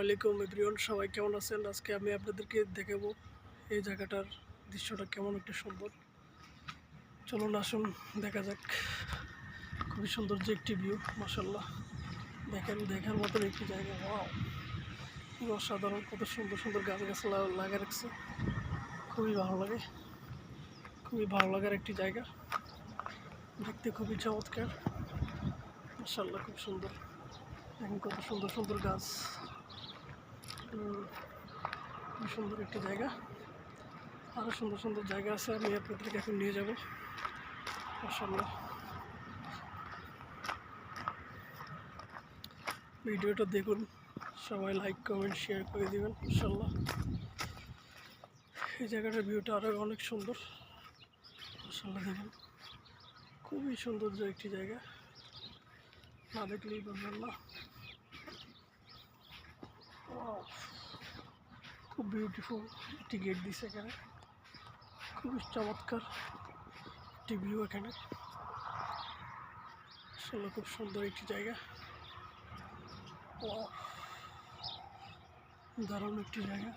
আলাইকুম এভরিওয়ান, সবাই কেমন আছেন? আজকে আমি আপনাদেরকে দেখাবো এই জায়গাটার দৃশ্যটা কেমন একটা সুন্দর। চলুন আসুন দেখা যাক। খুবই সুন্দর যে একটি ভিউ, মাশাআল্লাহ। দেখেন, দেখার মতন একটি জায়গা। ওয়াও, পুরো অসাধারণ। কত সুন্দর সুন্দর গাছ গাছলা লাগা রাখছে, খুবই ভালো লাগে। খুবই ভালো লাগার একটি জায়গা, দেখতে খুবই চমৎকার, মাশাআল্লাহ। খুব সুন্দর, দেখেন কত সুন্দর সুন্দর গাছ। খুব সুন্দর একটি জায়গা। আরও সুন্দর সুন্দর জায়গা আছে, আমি আপনাদেরকে এখন নিয়ে যাব, মাশাআল্লাহ। ভিডিওটা দেখুন, সবাই লাইক কমেন্ট শেয়ার করে দেবেন ইনশাআল্লাহ। এই জায়গাটার ভিউটা আরও অনেক সুন্দর, মাশাআল্লাহ। দেখুন খুবই সৌন্দর্য একটি জায়গা, না দেখলেই বুঝবেন না। খুব বিউটিফুল একটি গেট দিছে এখানে, খুবই চমৎকার একটি ভিউ এখানে, আসলে খুব সুন্দর একটি জায়গা। দারুণ একটি জায়গা।